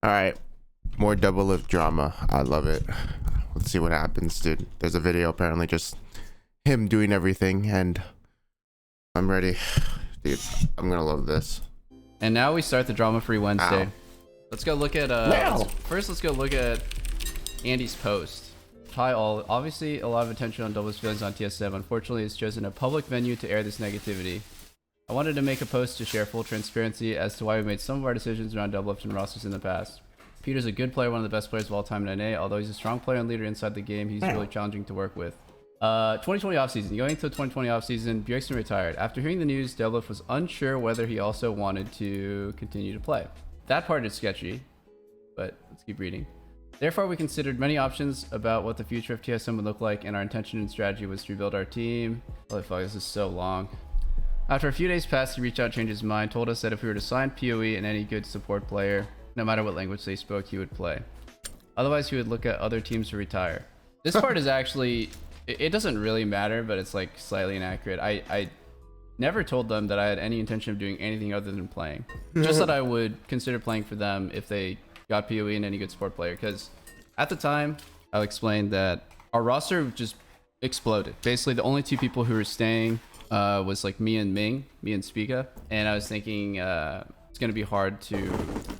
All right, more Doublelift drama. I love it. Let's see what happens, dude. There's a video apparently just him doing everything, and I'm ready, dude. I'm gonna love this. And now we start the drama-free Wednesday. Ow. Let's go look at let's go look at Andy's post. Hi all. Obviously, a lot of attention on Doublelift's feelings on TSM. Unfortunately, it's chosen a public venue to air this negativity. I wanted to make a post to share full transparency as to why we made some of our decisions around Doublelift and rosters in the past. Peter's a good player, one of the best players of all time in NA. Although he's a strong player and leader inside the game, he's really challenging to work with. 2020 offseason. Going into the 2020 offseason, Bjergsen retired. After hearing the news, Doublelift was unsure whether he also wanted to continue to play. That part is sketchy, but let's keep reading. Therefore, we considered many options about what the future of TSM would look like, and our intention and strategy was to rebuild our team. Holy fuck, this is so long. After a few days passed, he reached out, changed his mind, told us that if we were to sign PoE and any good support player, no matter what language they spoke, he would play. Otherwise, he would look at other teams to retire. This part is actually, it doesn't really matter, but it's like slightly inaccurate. I never told them that I had any intention of doing anything other than playing. Just that I would consider playing for them if they got PoE and any good support player. Because at the time, I'll explain that our roster just exploded. Basically, the only two people who were staying was like me and Spica. And I was thinking it's going to be hard to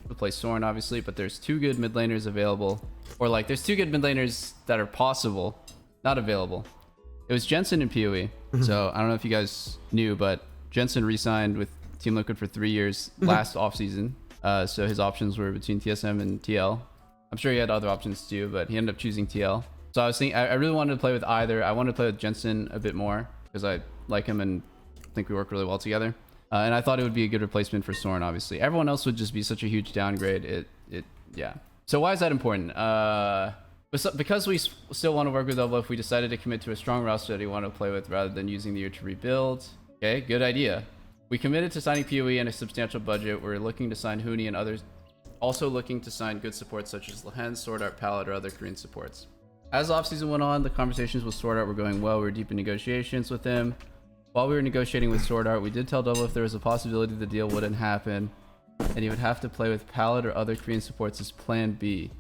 replace Soren, obviously, but there's two good mid laners available. Or like, there's two good mid laners that are possible, not available. It was Jensen and PoE. So I don't know if you guys knew, but Jensen re-signed with Team Liquid for 3 years last offseason. So his options were between TSM and TL. I'm sure he had other options too, but he ended up choosing TL. So I was thinking, I really wanted to play with either. I wanted to play with Jensen a bit more because I like him and think we work really well together. And I thought it would be a good replacement for Soren, obviously. Everyone else would just be such a huge downgrade. Yeah. So why is that important? Because we still want to work with Doublelift, we decided to commit to a strong roster that we want to play with rather than using the year to rebuild. Okay, good idea. We committed to signing PoE and a substantial budget. We're looking to sign Huni and others. Also looking to sign good supports such as Lehen, Sword Art, Palette, or other Korean supports. As offseason went on, the conversations with Sword Art were going well. We were deep in negotiations with him. While we were negotiating with Sword Art, we did tell Doublelift there was a possibility the deal wouldn't happen, and he would have to play with Palette or other Korean supports as plan B.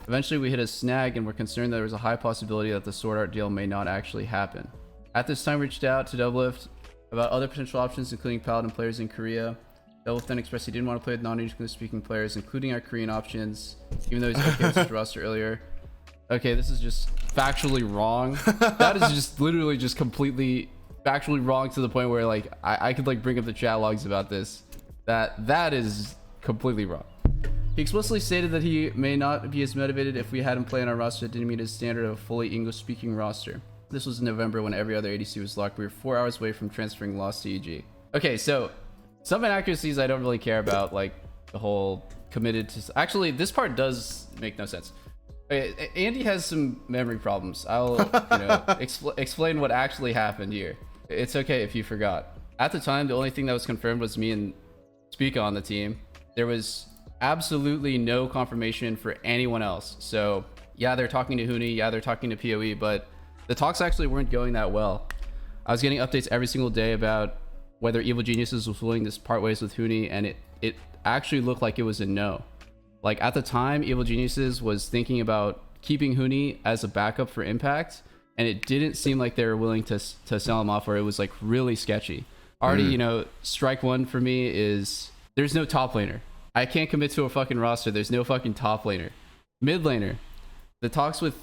Eventually, we hit a snag and were concerned that there was a high possibility that the Sword Art deal may not actually happen. At this time, we reached out to Doublelift about other potential options, including Paladin players in Korea. Doublelift then expressed he didn't want to play with non-English speaking players, including our Korean options, even though he's okay with his roster earlier. Okay, this is just factually wrong. That is just literally just completely factually wrong to the point where like I could like bring up the chat logs about this. That is completely wrong. He explicitly stated that he may not be as motivated if we had him play on our roster that didn't meet his standard of a fully English-speaking roster. This was in November when every other ADC was locked. We were 4 hours away from transferring Lost to EG. Okay, so some inaccuracies I don't really care about, like the whole committed to... Actually, this part does make no sense. Okay, Andy has some memory problems. I'll explain what actually happened here. It's okay if you forgot. At the time, the only thing that was confirmed was me and Spica on the team. There was absolutely no confirmation for anyone else. So yeah, they're talking to Huni, yeah, they're talking to PoE, but the talks actually weren't going that well. I was getting updates every single day about whether Evil Geniuses was willing to part ways with Huni, and it actually looked like it was a no. Like at the time, Evil Geniuses was thinking about keeping Huni as a backup for Impact, and it didn't seem like they were willing to sell him off, or it was like really sketchy. Already, strike one for me is there's no top laner. I can't commit to a fucking roster. There's no fucking top laner. Mid laner. The talks with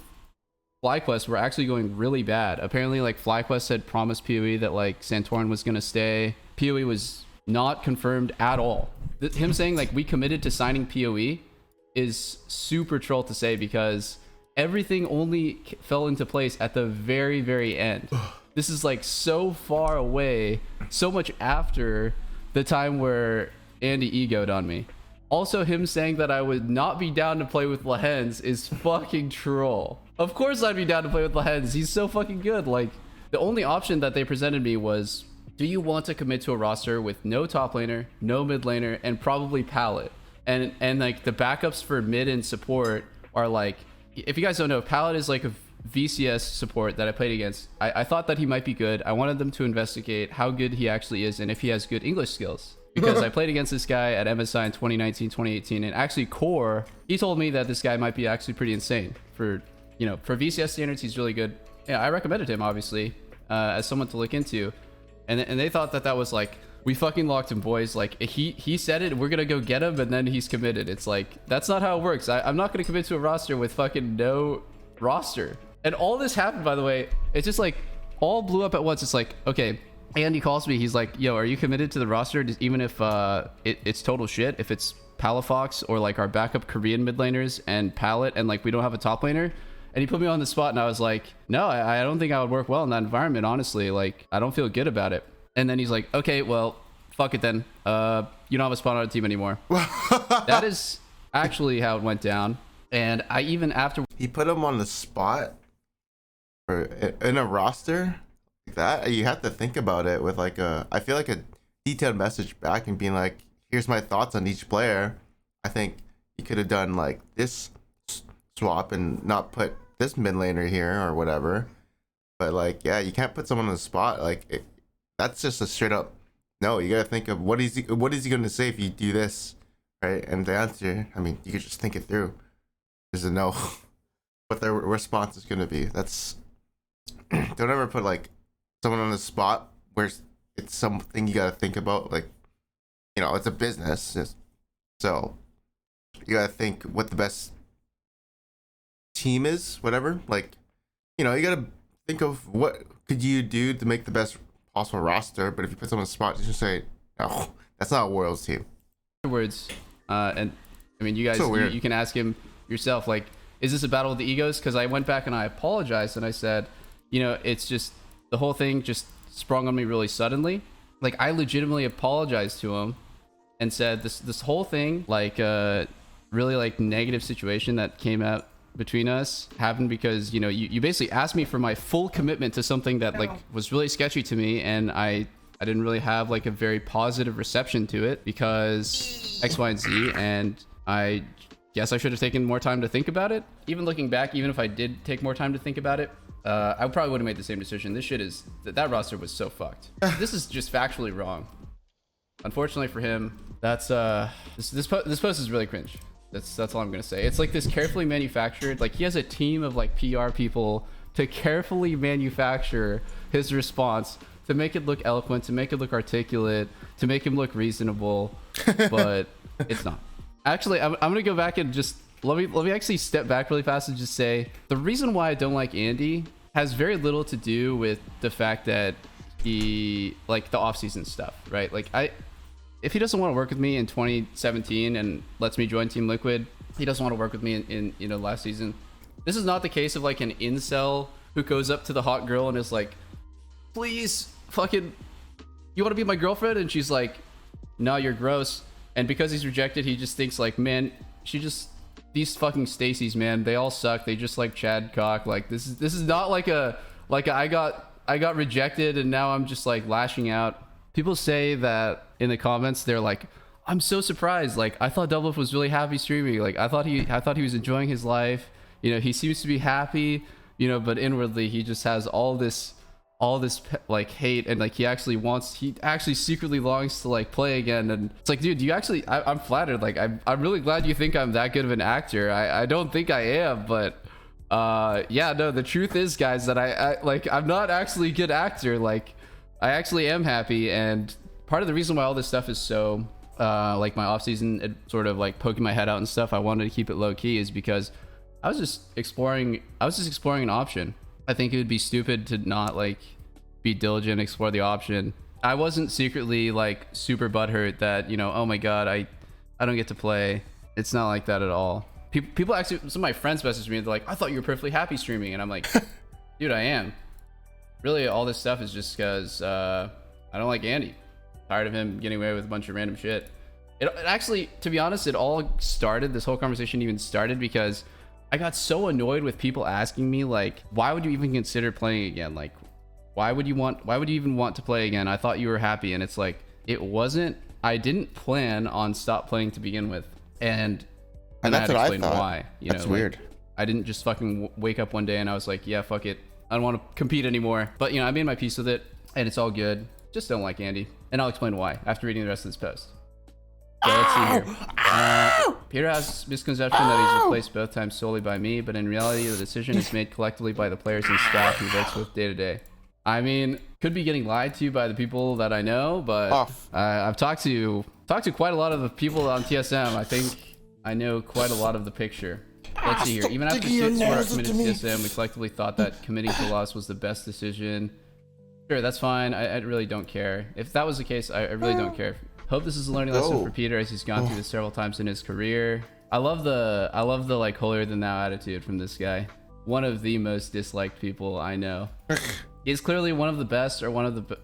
FlyQuest were actually going really bad. Apparently, like, FlyQuest had promised PoE that, like, Santorin was going to stay. PoE was not confirmed at all. Him saying, like, we committed to signing PoE is super troll to say because everything only fell into place at the very, very end. This is, like, so far away, so much after the time where Andy egoed on me. Also, him saying that I would not be down to play with Lehens is fucking troll. Of course I'd be down to play with Lehens. He's so fucking good. Like, the only option that they presented me was, do you want to commit to a roster with no top laner, no mid laner, and probably Palette? And like, the backups for mid and support are like, if you guys don't know, Palette is like a VCS support that I played against. I thought that he might be good. I wanted them to investigate how good he actually is and if he has good English skills. because I played against this guy at MSI in 2019, 2018, and actually Core, he told me that this guy might be actually pretty insane for, you know, for VCS standards. He's really good. Yeah, I recommended him obviously as someone to look into, and they thought that that was like, we fucking locked him, boys. Like he said it, we're gonna go get him, and then he's committed. It's like, that's not how it works. I'm not gonna commit to a roster with fucking no roster. And all this happened, by the way, it's just like all blew up at once. It's like, okay, Andy calls me, he's like, yo, are you committed to the roster, just even if it's total shit, if it's Palafox or like our backup Korean mid laners and Pallet, and like we don't have a top laner? And he put me on the spot, and I was like, no, I don't think I would work well in that environment, honestly. Like, I don't feel good about it. And then he's like, okay, well, fuck it then. You don't have a spot on a team anymore. That is actually how it went down. And I even after he put him on the spot or in a roster like that, you have to think about it with like I feel like a detailed message back and being like, here's my thoughts on each player. I think you could have done like this swap and not put this mid laner here or whatever. But like, yeah, you can't put someone on the spot. Like that's just a straight up no. You gotta think of what is he gonna say if you do this, right? And the answer, I mean, you could just think it through. There's a no. What their response is gonna be. That's don't ever put like someone on the spot where it's something you gotta think about. Like, you know, it's a business, so you gotta think what the best team is, whatever. Like, you know, you gotta think of what could you do to make the best possible roster. But if you put someone on the spot, you just say, no, that's not a Worlds team. Afterwards, and I mean, you guys, So you can ask him yourself, like, is this a battle of the egos? Because I went back and I apologized and I said, you know, it's just the whole thing just sprung on me really suddenly. Like, I legitimately apologized to him and said this whole thing, like really like negative situation that came out between us happened because, you know, you basically asked me for my full commitment to something that like was really sketchy to me, and I didn't really have like a very positive reception to it because X, Y, and Z, and I guess I should have taken more time to think about it. Even looking back, even if I did take more time to think about it, I probably would have made the same decision. This shit is that roster was so fucked. This is just factually wrong. Unfortunately for him, that's this post is really cringe. That's all I'm gonna say. It's like this carefully manufactured, like he has a team of like PR people to carefully manufacture his response to make it look eloquent, to make it look articulate, to make him look reasonable, but it's not. Actually, I'm gonna go back and just let me actually step back really fast and just say the reason why I don't like Andy has very little to do with the fact that he like the off-season stuff, right? Like if he doesn't want to work with me in 2017 and lets me join Team Liquid, he doesn't want to work with me in you know, last season. This is not the case of like an incel who goes up to the hot girl and is like, please fucking, you want to be my girlfriend? And she's like, no, you're gross. And because he's rejected, he just thinks like, man, these fucking Stacys, man, they all suck. They just like Chad Cock. Like this is not like I got rejected and now I'm just like lashing out. People say that in the comments, they're like, I'm so surprised. Like, I thought Doublelift was really happy streaming. Like, I thought he was enjoying his life. You know, he seems to be happy, you know, but inwardly he just has all this like hate, and like he actually secretly longs to like play again. And it's like, dude, I'm flattered. Like, I'm really glad you think I'm that good of an actor. I don't think I am, but yeah, no, the truth is, guys, that I'm not actually a good actor. Like, I actually am happy, and part of the reason why all this stuff is so like my off season sort of like poking my head out and stuff, I wanted to keep it low key, is because I was just exploring an option. I think it would be stupid to not like be diligent, explore the option. I wasn't secretly like super butthurt that, you know, oh my god, I don't get to play. It's not like that at all. People actually, some of my friends messaged me, they're like, I thought you were perfectly happy streaming, and I'm like, dude, I am. Really, all this stuff is just because I don't like Andy. Tired of him getting away with a bunch of random shit. It actually, to be honest, this whole conversation even started because I got so annoyed with people asking me like, why would you even consider playing again? Like, why would you even want to play again? I thought you were happy. And it's like, I didn't plan on stop playing to begin with. And that's what I thought. Why. That's weird. Like, I didn't just fucking wake up one day and I was like, yeah, fuck it, I don't want to compete anymore. But, you know, I made my peace with it and it's all good. Just don't like Andy. and I'll explain why after reading the rest of this post. So let's see here. Peter has misconception that he's replaced both times solely by me, but in reality, the decision is made collectively by the players and staff he works with day to day. I mean, could be getting lied to by the people that I know, but I've talked to quite a lot of the people on TSM. I think I know quite a lot of the picture. Let's see here. Even after shit swore committed to TSM, we collectively thought that committing to loss was the best decision. Sure, that's fine. I really don't care. If that was the case, I really don't care. Hope this is a learning lesson for Peter as he's gone through this several times in his career. I love the like holier than thou attitude from this guy. One of the most disliked people I know. He's clearly one of the best, or one of the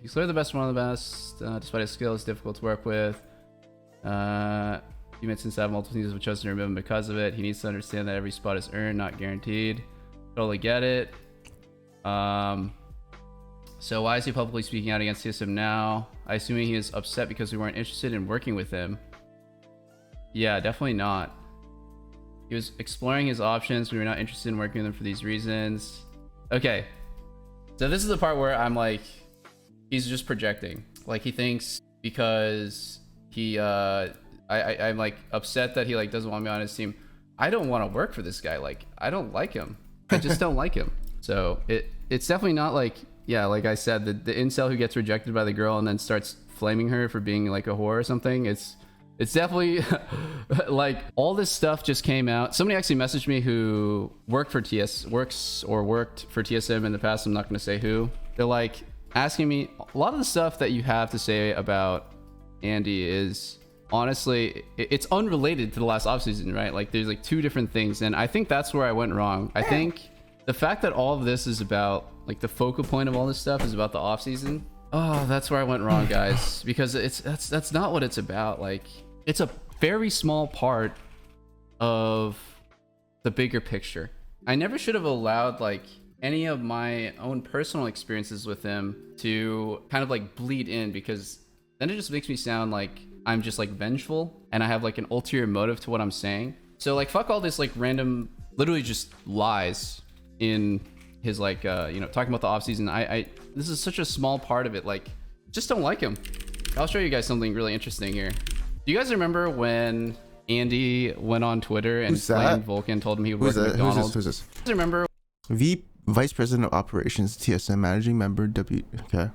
he's clearly the best, one of the best. Despite his skill, it's difficult to work with. Teammates since have multiple teams have chosen to remove him because of it. He needs to understand that every spot is earned, not guaranteed. Totally get it. So why is he publicly speaking out against TSM now? I assuming he is upset because we weren't interested in working with him. Yeah, definitely not. He was exploring his options. We were not interested in working with him for these reasons. Okay. So this is the part where I'm like, he's just projecting. Like he thinks because he, I'm like upset that he like doesn't want me on his team. I don't want to work for this guy. Like, I don't like him. I just don't like him. So it's definitely not like, yeah, like I said, the incel who gets rejected by the girl and then starts flaming her for being like a whore or something. It's definitely like all this stuff just came out. Somebody actually messaged me who worked for TSM in the past. I'm not going to say who. They're like asking me a lot of the stuff that you have to say about Andy is honestly, it's unrelated to the last offseason, right? Like there's like two different things. And I think that's where I went wrong. I think the fact that all of this is about like the focal point of all this stuff is about the offseason. Oh, that's where I went wrong, guys, because that's not what it's about. Like it's a very small part of the bigger picture. I never should have allowed like any of my own personal experiences with him to kind of like bleed in, because then it just makes me sound like I'm just like vengeful and I have like an ulterior motive to what I'm saying. So like fuck all this like random, literally just lies in his like you know, talking about the offseason. I this is such a small part of it. Like just don't like him. I'll show you guys something really interesting here. Do you guys remember when Andy went on Twitter and flamed Vulcan, told him he would work at McDonald's? Who's this? Do you guys remember Vice President of Operations, TSM Managing Member, Okay.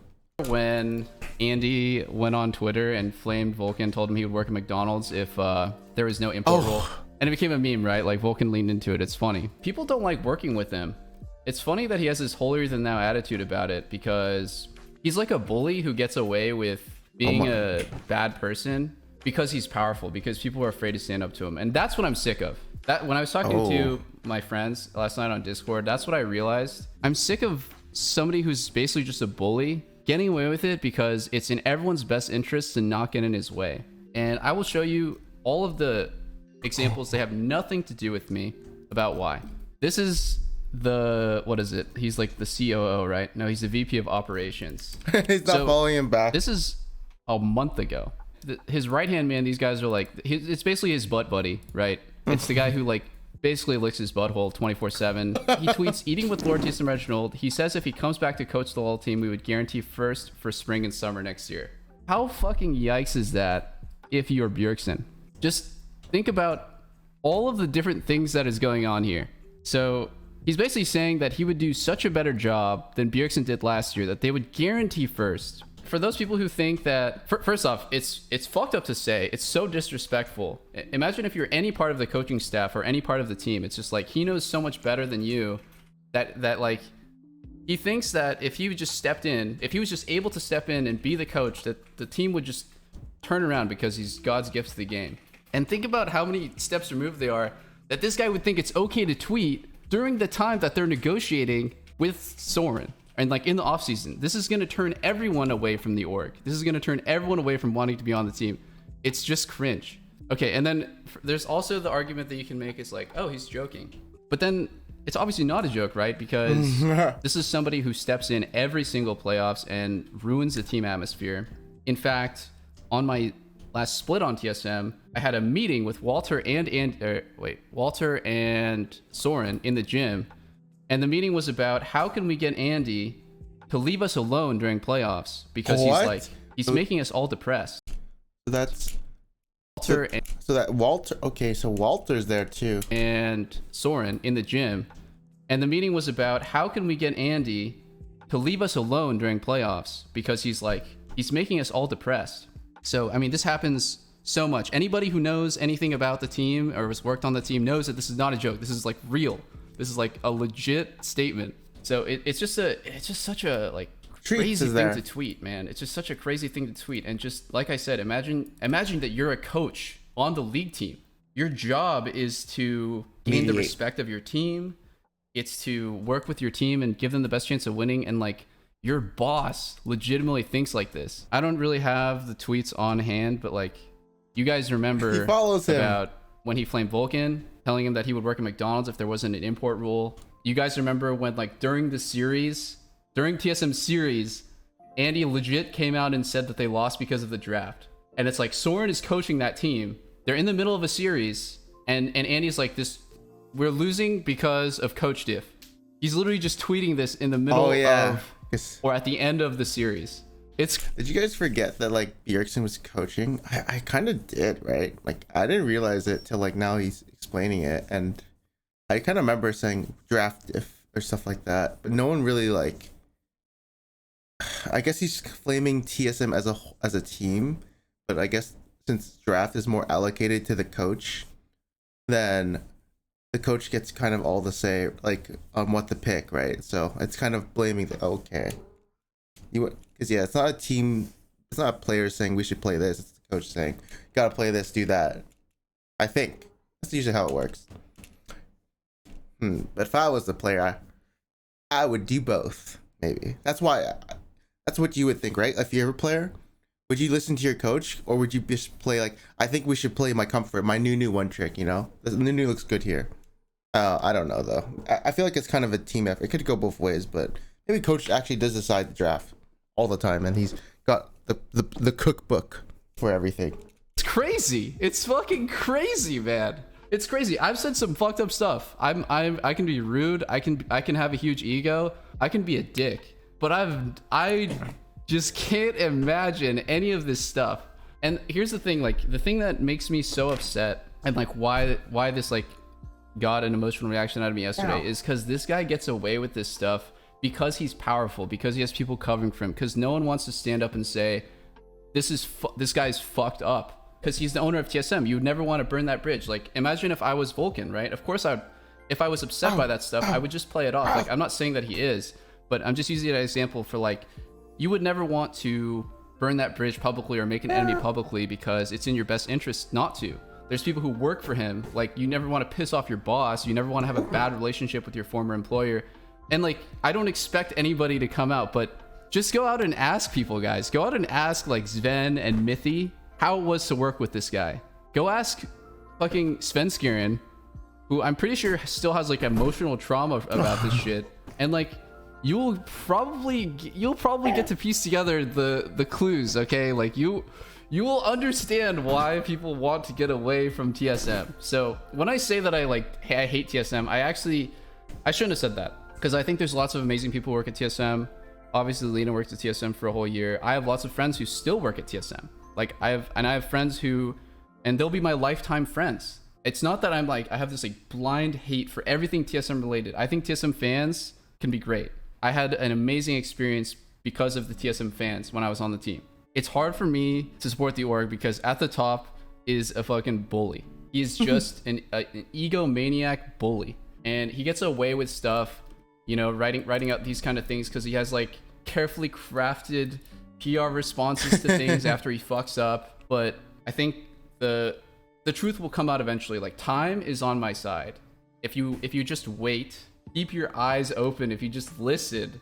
When Andy went on Twitter and flamed Vulcan, told him he would work at McDonald's if there was no import rule. And it became a meme, right? Like Vulcan leaned into it. It's funny. People don't like working with him. It's funny that he has this holier than thou attitude about it, because he's like a bully who gets away with being a bad person because he's powerful, because people are afraid to stand up to him. And that's what I'm sick of. That when I was talking to my friends last night on Discord, that's what I realized. I'm sick of somebody who's basically just a bully getting away with it because it's in everyone's best interest to not get in his way. And I will show you all of the examples. They have nothing to do with me about why. This is the, what is it? He's like the COO, right? No, he's the VP of operations. He's not following him back. This is a month ago. His right hand man, these guys are like, it's basically his butt buddy, right? It's the guy who like basically licks his butthole 24/7. He tweets, eating with Lord TSM Reginald. He says if he comes back to coach the whole team, we would guarantee first for spring and summer next year. How fucking yikes is that if you're Bjergsen? Just think about all of the different things that is going on here. So he's basically saying that he would do such a better job than Bjergsen did last year, that they would guarantee first. For those people who think that, first off, it's fucked up to say. It's so disrespectful. Imagine if you're any part of the coaching staff or any part of the team. It's just like he knows so much better than you that like he thinks that if he just stepped in, if he was just able to step in and be the coach, that the team would just turn around because he's God's gift to the game. And think about how many steps removed they are that this guy would think it's okay to tweet during the time that they're negotiating with Soren. And like in the offseason, this is going to turn everyone away from the org. This is going to turn everyone away from wanting to be on the team. It's just cringe. Okay, and then there's also the argument that you can make is like, oh, he's joking. But then it's obviously not a joke, right? Because this is somebody who steps in every single playoffs and ruins the team atmosphere. In fact, on my last split on TSM, I had a meeting with Walter and Soren in the gym. And the meeting was about how can we get Andy to leave us alone during playoffs because he's making us all depressed. So that's Walter. Okay, so Walter's there too. And Soren in the gym, and the meeting was about how can we get Andy to leave us alone during playoffs because he's making us all depressed. So I mean, this happens so much. Anybody who knows anything about the team or has worked on the team knows that this is not a joke. This is like real. This is like a legit statement. So it's just such a like crazy thing to tweet, man. It's just such a crazy thing to tweet. And just like I said, imagine that you're a coach on the league team. Your job is to gain the respect of your team. It's to work with your team and give them the best chance of winning. And like your boss legitimately thinks like this. I don't really have the tweets on hand, but like you guys remember about when he flamed Vulcan, telling him that he would work at McDonald's if there wasn't an import rule. You guys remember when like during TSM series, Andy legit came out and said that they lost because of the draft. And it's like Soren is coaching that team. They're in the middle of a series and Andy's like, we're losing because of coach diff. He's literally just tweeting this in the middle or at the end of the series. Did you guys forget that like Bjergsen was coaching? I kind of did, right? Like I didn't realize it till like now he's explaining it, and I kind of remember saying draft diff or stuff like that, but no one really like. I guess he's flaming TSM as a team, but I guess since draft is more allocated to the coach, then the coach gets kind of all the say like on what to pick, right? So it's kind of blaming because it's not a team, it's not a player saying we should play this, it's the coach saying gotta play this, do that. I think that's usually how it works. But if I was the player, I would do both. Maybe that's what you would think, right? If you're a player, would you listen to your coach, or would you just play like, I think we should play my comfort, my new one trick, you know? The new looks good here. I don't know though. I feel like it's kind of a team effort. It could go both ways, but maybe coach actually does decide the draft all the time, and he's got the cookbook for everything. It's crazy. It's fucking crazy, man. It's crazy. I've said some fucked up stuff. I can be rude. I can have a huge ego. I can be a dick. But I just can't imagine any of this stuff. And here's the thing, like the thing that makes me so upset and like why this like got an emotional reaction out of me yesterday is because this guy gets away with this stuff because he's powerful, because he has people covering for him, because no one wants to stand up and say this guy's fucked up, because he's the owner of TSM. You would never want to burn that bridge. Like imagine if I was Vulcan, right? Of course if I was upset by that stuff, I would just play it off. Like I'm not saying that he is, but I'm just using it as an example for like, you would never want to burn that bridge publicly or make an enemy publicly because it's in your best interest not to. There's people who work for him. Like you never want to piss off your boss. You never want to have a bad relationship with your former employer. And like, I don't expect anybody to come out, but just go out and ask people, guys. Go out and ask like Sven and Mithy how it was to work with this guy. Go ask fucking Svenskeren, who I'm pretty sure still has like emotional trauma about this shit. And like, you'll probably get to piece together the clues, okay? Like you will understand why people want to get away from TSM. So when I say that I hate TSM, I shouldn't have said that, because I think there's lots of amazing people who work at TSM. Obviously Lena worked at TSM for a whole year. I have lots of friends who still work at TSM. Like I have friends who, and they'll be my lifetime friends. It's not that I'm like, I have this like blind hate for everything TSM related. I think TSM fans can be great. I had an amazing experience because of the TSM fans when I was on the team. It's hard for me to support the org because at the top is a fucking bully. He's just an egomaniac bully, and he gets away with stuff, you know, writing out these kind of things because he has like carefully crafted PR responses to things after he fucks up. But I think the truth will come out eventually. Like time is on my side. If you just wait, keep your eyes open, if you just listen,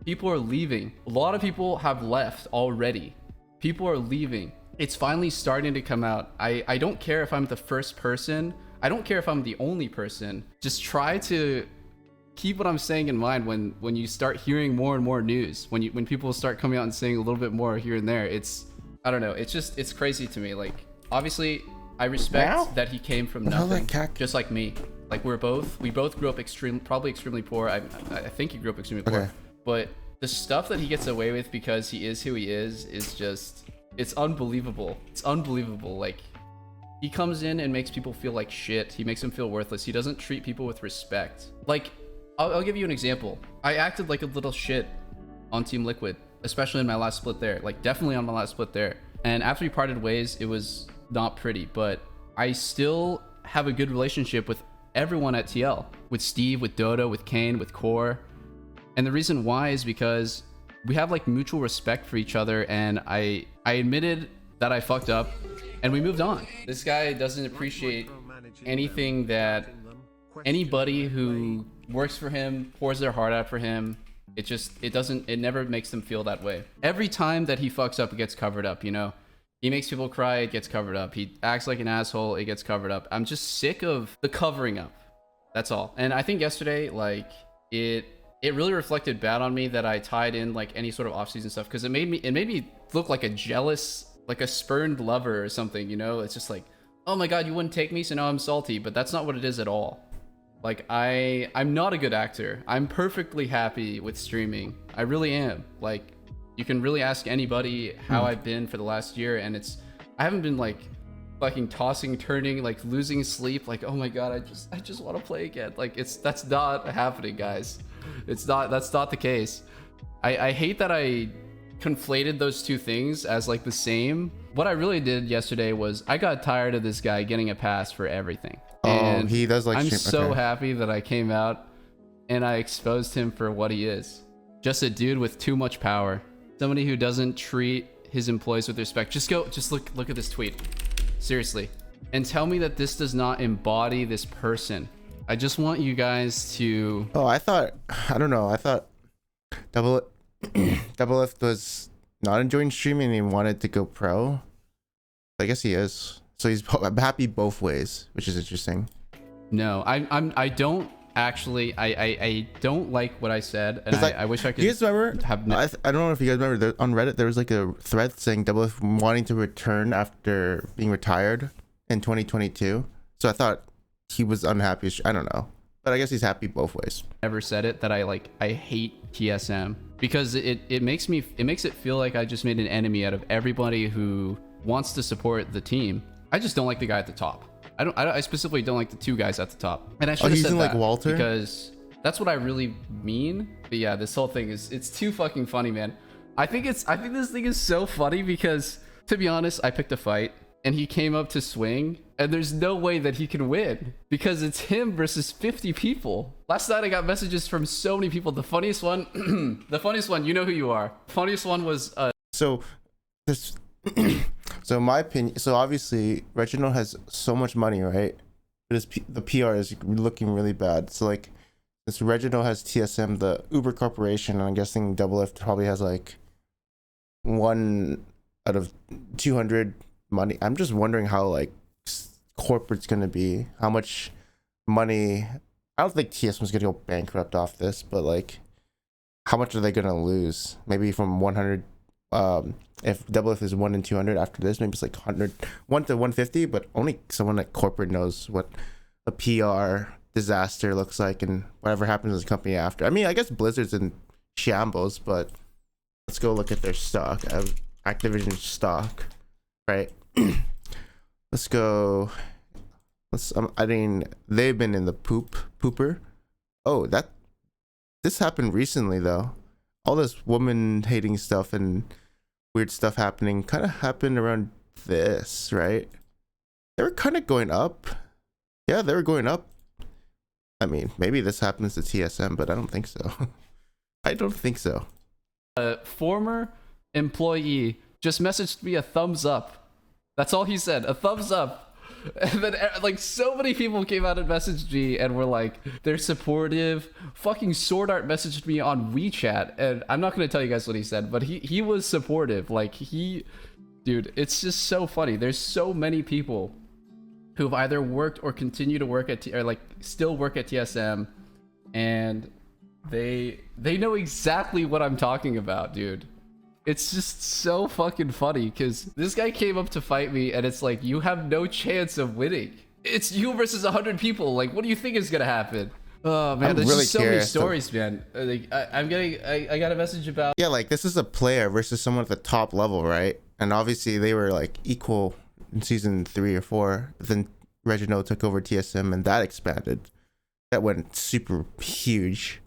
people are leaving. A lot of people have left already. People are leaving. It's finally starting to come out. I don't care if I'm the first person. I don't care if I'm the only person. Just try to keep what I'm saying in mind when you start hearing more and more news. When people start coming out and saying a little bit more here and there. I don't know. It's crazy to me. Like obviously I respect that he came from nothing, just like me. Like we both grew up probably extremely poor. I think he grew up extremely poor. Okay. But the stuff that he gets away with because he is who he is just, it's unbelievable. It's unbelievable. Like, he comes in and makes people feel like shit. He makes them feel worthless. He doesn't treat people with respect. Like, I'll give you an example. I acted like a little shit on Team Liquid, especially in my last split there. Like, definitely on my last split there. And after we parted ways, it was not pretty, but I still have a good relationship with everyone at TL. With Steve, with Dodo, with Kane, with Core. And the reason why is because we have like mutual respect for each other, and I admitted that I fucked up and we moved on. This guy doesn't appreciate anything that anybody who works for him, pours their heart out for him. It never makes them feel that way. Every time that he fucks up, it gets covered up, you know? He makes people cry, it gets covered up. He acts like an asshole, it gets covered up. I'm just sick of the covering up. That's all. And I think yesterday, like, it really reflected bad on me that I tied in like any sort of off-season stuff, because it made me look like a jealous, like a spurned lover or something, you know? It's just like, oh my god, you wouldn't take me, so now I'm salty. But that's not what it is at all. Like, I'm not a good actor. I'm perfectly happy with streaming. I really am. Like, you can really ask anybody how I've been for the last year, and I haven't been like fucking tossing, turning, like losing sleep, like, oh my god, I just want to play again. Like, that's not happening, guys. That's not the case. I hate that I conflated those two things as like the same. What I really did yesterday was I got tired of this guy getting a pass for everything. And he does like I'm stream. so Okay. happy that I came out and I exposed him for what he is. Just a dude with too much power. Somebody who doesn't treat his employees with respect. Just look at this tweet. Seriously. And tell me that this does not embody this person. I just want you guys to... Oh, I thought Doublelift was not enjoying streaming and he wanted to go pro. I guess he is. So he's happy both ways, which is interesting. No, I don't actually. I don't like what I said, and like, I wish I could. You guys remember? Have I don't know if you guys remember. On Reddit, there was like a thread saying Doublelift wanting to return after being retired in 2022. So I thought he was unhappy. I don't know, but I guess he's happy both ways. Never said it that I hate TSM because it makes it feel like I just made an enemy out of everybody who wants to support the team. I just don't like the guy at the top. I specifically don't like the two guys at the top. And I should have said that, like Walter? because that's what I really mean. But yeah, this whole thing it's too fucking funny, man. I think this thing is so funny because, to be honest, I picked a fight and he came up to swing and there's no way that he can win because it's him versus 50 people. Last night I got messages from so many people. The funniest one, you know who you are. Funniest one was So this so my opinion, so obviously Reginald has so much money, right? The PR is looking really bad. So like, this Reginald has TSM, the Uber Corporation, and I'm guessing Doublelift probably has like 1 out of 200 money. I'm just wondering how like corporate's gonna be, how much money. I don't think TSM's gonna go bankrupt off this, but like, how much are they gonna lose? Maybe from 100. If Doublelift is 1 in 200 after this, maybe it's like 1 to 150, but only someone at corporate knows what a PR disaster looks like and whatever happens in the company after. I mean, I guess Blizzard's in shambles, but let's go look at their stock, Activision stock, right? I mean, they've been in the pooper. Oh, this happened recently though. All this woman hating stuff and weird stuff happening kind of happened around this, right? They were kind of going up. Yeah, they were going up. I mean, maybe this happens to TSM, but I don't think so. I don't think so. a former employee just messaged me a thumbs up. That's all he said, a thumbs up. And then like so many people came out and messaged me and were like, they're supportive. Fucking Sword Art messaged me on WeChat, and I'm not gonna tell you guys what he said, but he was supportive. Like dude, it's just so funny. There's so many people who've either worked or continue to work at or like still work at TSM, and they know exactly what I'm talking about, dude. It's just so fucking funny because this guy came up to fight me and it's like, you have no chance of winning. It's you versus 100 people. Like, what do you think is gonna happen? Oh man, I'm there's really just so many curious stories, man. Like, I got a message about. Yeah, like this is a player versus someone at the top level, right? And obviously they were like equal in season 3 or 4. Then Reginald took over TSM and that expanded. That went super huge.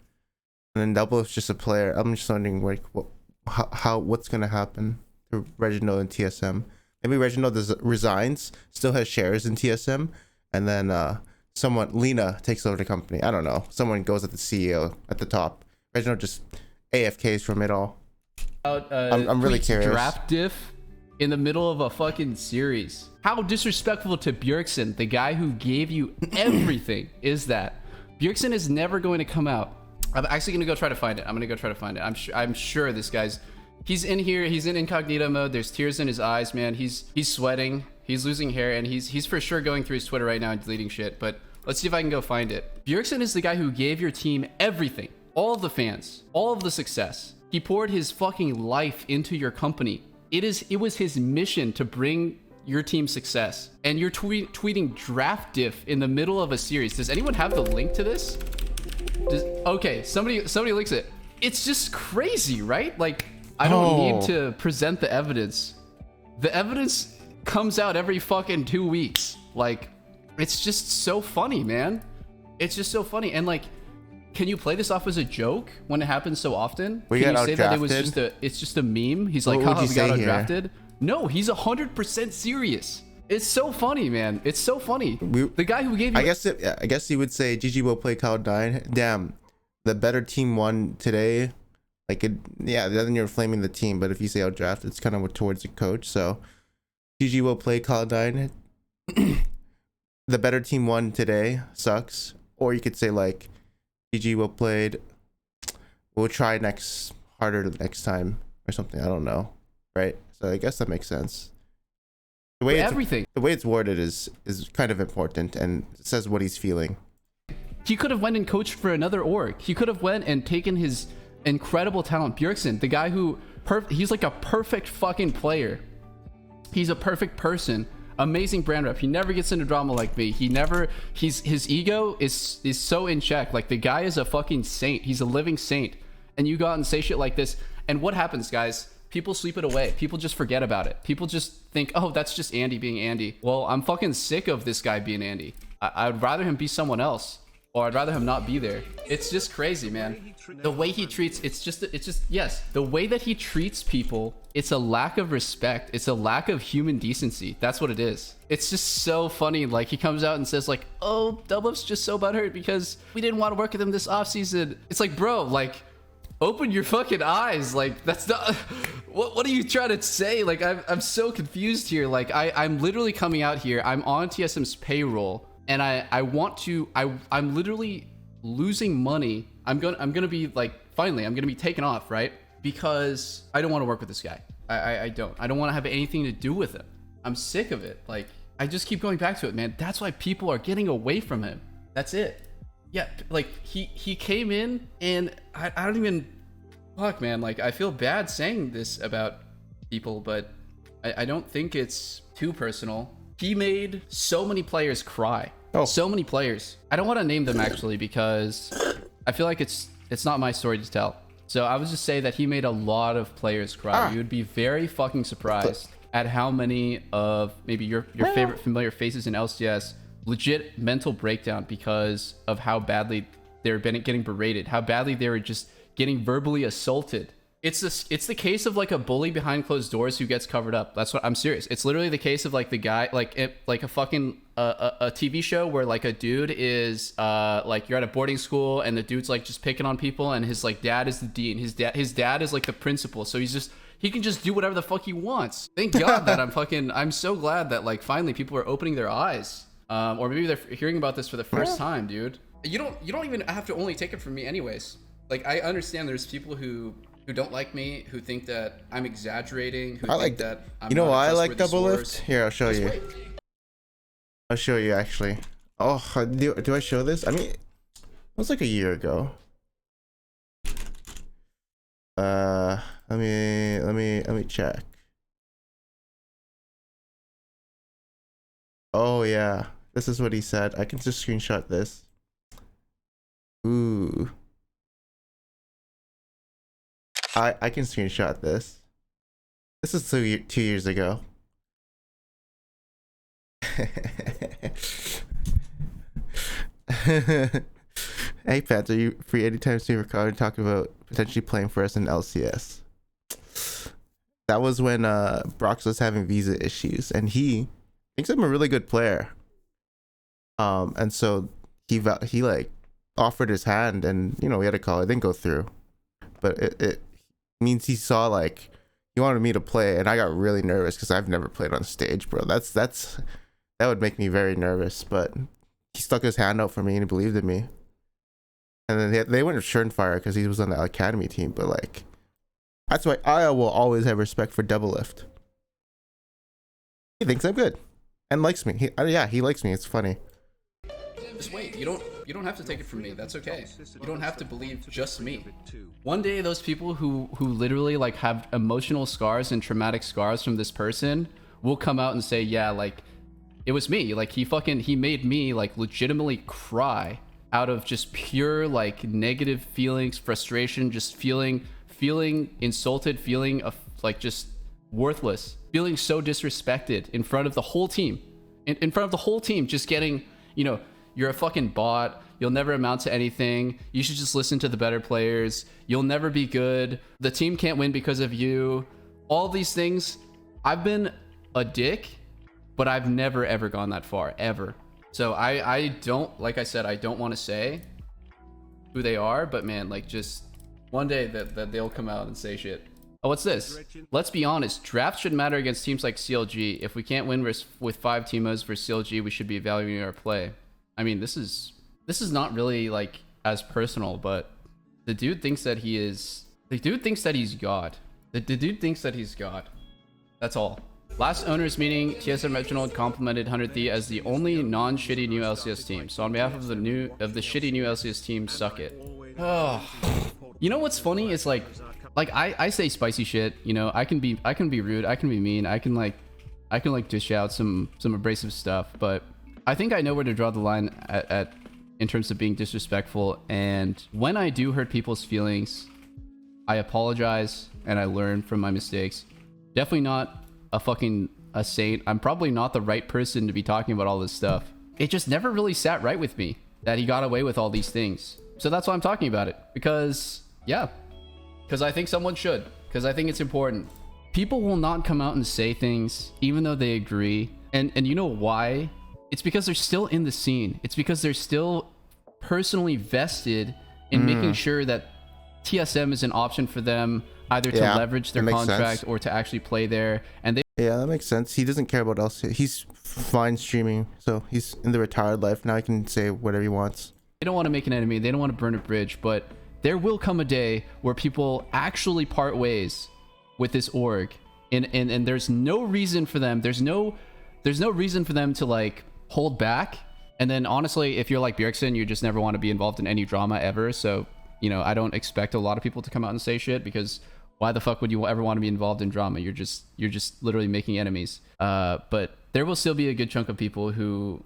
And then Double is just a player. I'm just wondering like what's gonna happen to Reginald and TSM. Maybe Reginald resigns, still has shares in TSM, and then Lena takes over the company. I don't know. Someone goes at the CEO at the top. Reginald just AFKs from it all. I'm really curious. Draft diff in the middle of a fucking series. How disrespectful to Bjergsen, the guy who gave you everything, is that? Bjergsen is never going to come out. I'm actually gonna go try to find it. I'm sure this guy's. He's in here. He's in incognito mode. There's tears in his eyes, man. He's sweating. He's losing hair, and he's for sure going through his Twitter right now and deleting shit. But let's see if I can go find it. Bjergsen is the guy who gave your team everything, all of the fans, all of the success. He poured his fucking life into your company. It was his mission to bring your team success. And you're tweeting draft diff in the middle of a series. Does anyone have the link to this? Okay, somebody links it. It's just crazy, right? Like, I don't need to present the evidence. The evidence comes out every fucking 2 weeks. Like, it's just so funny, man. It's just so funny. And like, can you play this off as a joke when it happens so often? Can you say that it's just a meme? He's like, haha, we got outdrafted. No, he's 100% serious. It's so funny, man. It's so funny. The guy who gave you... I guess he would say GG will play Cloud9. Damn, the better team won today. Like, then you're flaming the team. But if you say outdrafted, it's kind of towards the coach. So GG will play Cloud9. The better team won today. Sucks. Or you could say like, GG will played. We'll try harder next time or something. I don't know. Right? So I guess that makes sense. The way it's worded is kind of important and says what he's feeling. He could have went and coached for another org. He could have went and taken his incredible talent. Bjergsen, the guy who he's like a perfect fucking player. He's a perfect person. Amazing brand rep. He never gets into drama like me. His ego is so in check. Like, the guy is a fucking saint. He's a living saint. And you go out and say shit like this. And what happens, guys? People sweep it away. People just forget about it. People just think, oh, that's just Andy being Andy. Well, I'm fucking sick of this guy being Andy. I'd rather him be someone else, or I'd rather him not be there. It's just crazy, man. The way he treats, yes, the way that he treats people, it's a lack of respect. It's a lack of human decency. That's what it is. It's just so funny. Like, he comes out and says like, oh, Doublelift's just so butthurt because we didn't want to work with him this offseason. It's like, bro, like, open your fucking eyes. Like, that's not what are you trying to say? Like, I'm so confused here. Like, I'm literally coming out here. I'm on TSM's payroll, and I'm literally losing money. I'm gonna be like, finally I'm gonna be taken off, right? Because I don't want to work with this guy. I don't want to have anything to do with him. I'm sick of it. Like, I just keep going back to it, man. That's why people are getting away from him. That's it. Yeah, like, he came in, and I don't even, fuck, man. Like, I feel bad saying this about people, but I don't think it's too personal. He made so many players cry. So many players. I don't want to name them, actually, because I feel like it's not my story to tell. So I would just say that he made a lot of players cry. You would be very fucking surprised at how many of maybe your favorite familiar faces in LCS legit mental breakdown because of how badly they're getting berated, how badly they were just getting verbally assaulted. It's the case of like a bully behind closed doors who gets covered up. That's what I'm serious. It's literally the case of like the guy, like a fucking a TV show where like a dude is like, you're at a boarding school and the dude's like just picking on people, and his like dad is the dean. His dad is like the principal, so he can just do whatever the fuck he wants. Thank God that I'm so glad that like finally people are opening their eyes. Or maybe they're hearing about this for the first time, dude. You don't even have to only take it from me anyways. Like, I understand there's people who don't like me, who think that I'm exaggerating, who think that I'm you know why I like Doublelift? Doublelift? Here, I'll show you. I'll show you, actually. Oh, do I show this? I mean, it was like a year ago. Let me check. Oh yeah, this is what he said. I can just screenshot this. Ooh. I can screenshot this. This is 2 years ago. Hey Pat, are you free anytime soon? We're calling to talk about potentially playing for us in LCS. That was when Brox was having visa issues, and he thinks I'm a really good player. And so he like offered his hand, and you know, we had a call. It didn't go through, but it means he saw like he wanted me to play, and I got really nervous because I've never played on stage, bro. That would make me very nervous. But he stuck his hand out for me, and he believed in me. And then they went with Schernfire because he was on the academy team. But like, that's why I will always have respect for Doublelift. He thinks I'm good and likes me. He likes me. It's funny. Just wait. You don't have to take it from me. That's okay. You don't have to believe just me. One day, those people who literally like have emotional scars and traumatic scars from this person will come out and say, yeah, like it was me. Like he made me like legitimately cry out of just pure like negative feelings, frustration, just feeling insulted, feeling of like just worthless, feeling so disrespected in front of the whole team, in front of the whole team, just getting, you know, you're a fucking bot. You'll never amount to anything. You should just listen to the better players. You'll never be good. The team can't win because of you. All these things. I've been a dick, but I've never ever gone that far, ever. So I don't, like I said, I don't want to say who they are, but man, like just one day that they'll come out and say shit. Oh, what's this? Let's be honest. Drafts should matter against teams like CLG. If we can't win with 5 teamos versus CLG, we should be evaluating our play. I mean, this is not really like as personal, but the dude thinks that he is. The dude thinks that he's God. The dude thinks that he's God. That's all. Last owners meeting, TSM Reginald complimented 100th as the only non-shitty new LCS team. So on behalf of the shitty new LCS team, suck it. Oh. You know what's funny is like I say spicy shit. You know, I can be rude, I can be mean, I can dish out some abrasive stuff, but I think I know where to draw the line at in terms of being disrespectful. And when I do hurt people's feelings, I apologize and I learn from my mistakes. Definitely not a saint. I'm probably not the right person to be talking about all this stuff. It just never really sat right with me that he got away with all these things. So that's why I'm talking about it. Because I think someone should. Because I think it's important. People will not come out and say things even though they agree. And you know why? It's because they're still in the scene. It's because they're still personally vested in making sure that TSM is an option for them, either to leverage their contract or to actually play there. And yeah, that makes sense. He doesn't care about LCS. He's fine streaming, so he's in the retired life now. He can say whatever he wants. They don't want to make an enemy. They don't want to burn a bridge, but there will come a day where people actually part ways with this org, and there's no reason for them. There's no reason for them to like hold back. And then honestly, if you're like Bjergsen, you just never want to be involved in any drama ever. So you know, I don't expect a lot of people to come out and say shit, because why the fuck would you ever want to be involved in drama? You're just literally making enemies. But there will still be a good chunk of people who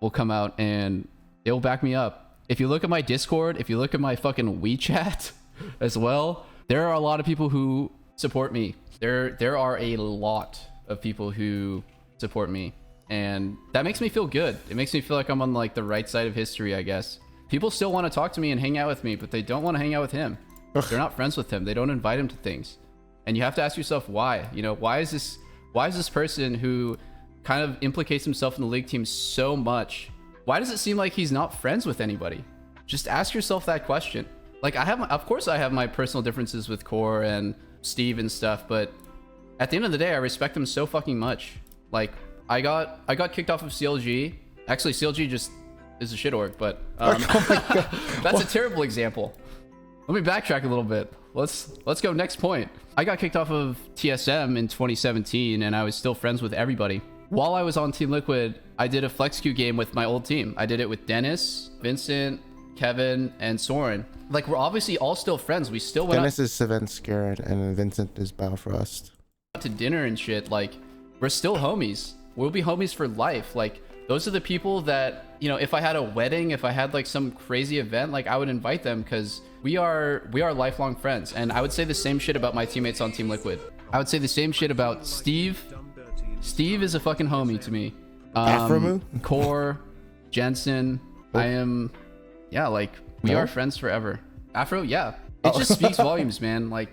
will come out and they will back me up. If you look at my Discord, if you look at my fucking WeChat as well, there are a lot of people who support me. There are a lot of people who support me, and that makes me feel good. It makes me feel like I'm on like the right side of history, I guess. People still want to talk to me and hang out with me, but they don't want to hang out with him. They're not friends with him. They don't invite him to things. And you have to ask yourself why. You know, why is this person who kind of implicates himself in the league team so much? Why does it seem like he's not friends with anybody? Just ask yourself that question. Like of course I have my personal differences with Core and Steve and stuff, but at the end of the day, I respect them so fucking much. Like I got kicked off of CLG. Actually, CLG just is a shit org, but that's a terrible example. Let me backtrack a little bit. Let's go next point. I got kicked off of TSM in 2017, and I was still friends with everybody. While I was on Team Liquid, I did a flex queue game with my old team. I did it with Dennis, Vincent, Kevin, and Soren. Like, we're obviously all still friends. We still went Dennis is Scared, and Vincent is Balfrost. To dinner and shit. Like, we're still homies. We'll be homies for life. Like, Those are the people that, you know, if I had a wedding, if I had like some crazy event, like I would invite them because we are lifelong friends. And I would say the same shit about my teammates on Team Liquid. I would say the same shit about Steve. Steve is a fucking homie to me. Core, Jensen, I am, yeah, like we are friends forever. Afro, yeah. It just speaks volumes, man. Like,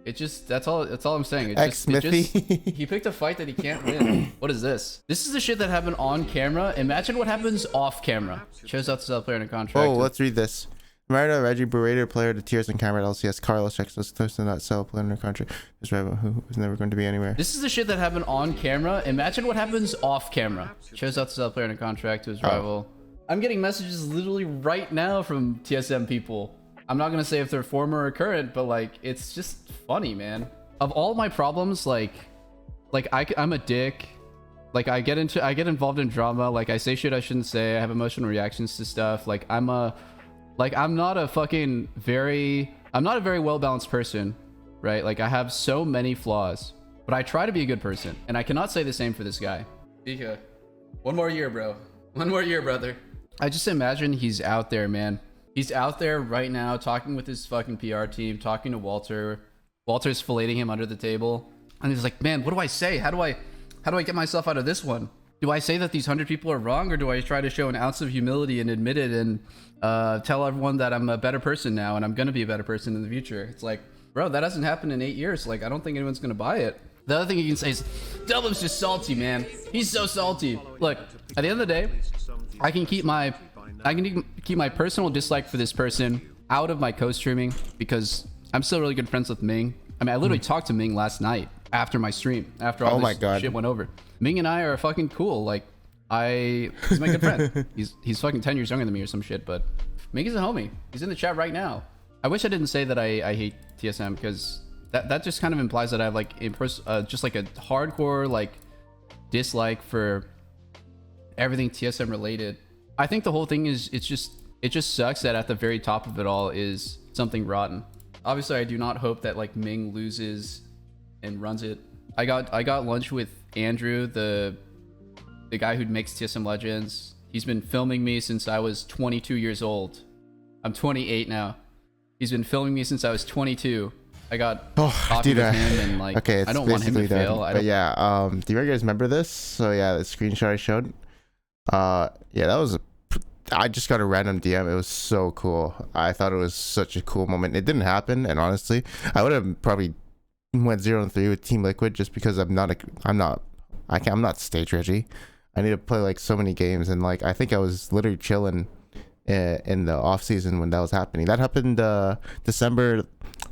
it just, that's all I'm saying. It just, he picked a fight that he can't win. What is this? This is the shit that happened on camera. Imagine what happens off camera. Shows out to sell player in a contract. Oh, let's read this. Marita Reggie berated player to tears on camera at LCS. Carlos checks us close to not sell player in a contract. This rival who was never going to be anywhere. This is the shit that happened on camera. Imagine what happens off camera. Shows out to sell player in a contract to his rival. I'm getting messages literally right now from TSM people. I'm not gonna say if they're former or current, but like it's just funny, man. Of all my problems, like I'm a dick. Like I get involved in drama. Like I say shit I shouldn't say. I have emotional reactions to stuff. Like I'm not a very well balanced person, right? Like I have so many flaws, but I try to be a good person, and I cannot say the same for this guy. Vika, one more year, bro. One more year, brother. I just imagine he's out there, man. He's out there right now talking with his fucking PR team, talking to Walter. Walter's filleting him under the table. And he's like, man, what do I say? How do I get myself out of this one? Do I say that these 100 people are wrong, or do I try to show an ounce of humility and admit it and tell everyone that I'm a better person now and I'm going to be a better person in the future? It's like, bro, that hasn't happened in 8 years. Like, I don't think anyone's going to buy it. The other thing you can say is, Doublelift's just salty, man. He's so salty. Look, at the end of the day, I can keep my personal dislike for this person out of my co-streaming because I'm still really good friends with Ming. I mean, I literally talked to Ming last night after my stream, after all this shit went over. Ming and I are fucking cool. Like, he's my good friend. He's fucking 10 years younger than me or some shit, but Ming is a homie. He's in the chat right now. I wish I didn't say that I hate TSM because that just kind of implies that I have like just like a hardcore like dislike for everything TSM related. I think the whole thing is it just sucks that at the very top of it all is something rotten. Obviously, I do not hope that like Ming loses and runs it. I got lunch with Andrew, the guy who makes TSM Legends. He's been filming me since I was 22 years old. I'm 28 now. He's been filming me since I was 22. I got coffee with him and like okay, I don't want him to fail. But yeah, do you guys remember this? So yeah, the screenshot I showed. Yeah, that was I just got a random DM. It was so cool. I thought it was such a cool moment. It didn't happen, and honestly, I would have probably went 0-3 with Team Liquid just because I'm not stage ready. I need to play like so many games, and like I think I was literally chilling in the off season when that was happening. That happened December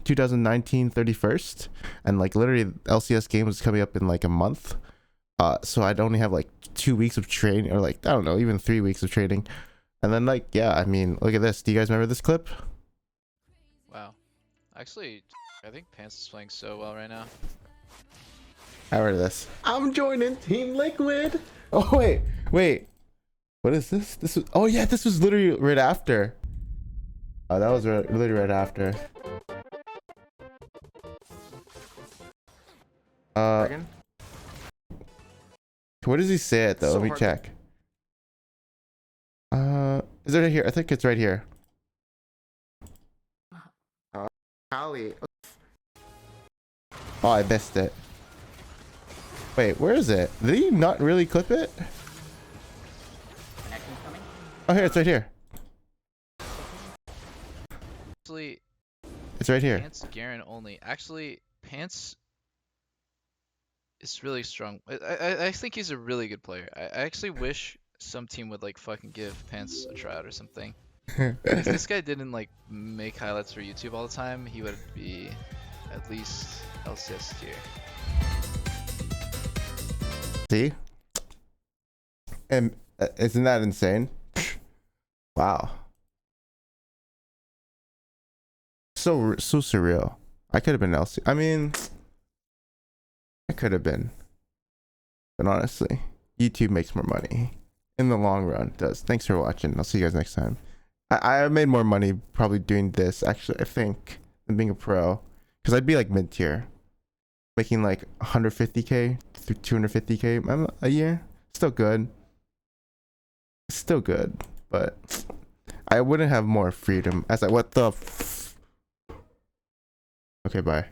2019 31st, and like literally LCS game was coming up in like a month. So I'd only have like 2 weeks of training, or like I don't know, even 3 weeks of training. And then like, yeah, I mean, look at this. Do you guys remember this clip? Wow. Actually, I think Pants is playing so well right now. I heard this. I'm joining Team Liquid. Oh, wait. What is this? Oh yeah, this was literally right after. Oh, that was literally right after. Where does he say it though? Let me check. Is it right here? I think it's right here. Holly. Oh, I missed it. Wait, where is it? Did he not really clip it? Oh, here, it's right here. Actually, it's right here. Pants Garen only. Actually, Pants is really strong. I think he's a really good player. I actually wish some team would like fucking give Pants a tryout or something. If this guy didn't like make highlights for YouTube all the time, he would be at least LCS tier. See? And isn't that insane? Wow. So surreal. I could have been LC. I mean, I could have been. But honestly, YouTube makes more money. In the long run, it does. Thanks for watching. I'll see you guys next time. I made more money probably doing this, actually, I think, than being a pro. Because I'd be like mid-tier. Making like 150k through 250k a year. Still good. still good, but I wouldn't have more freedom. As like, what the? Okay, bye.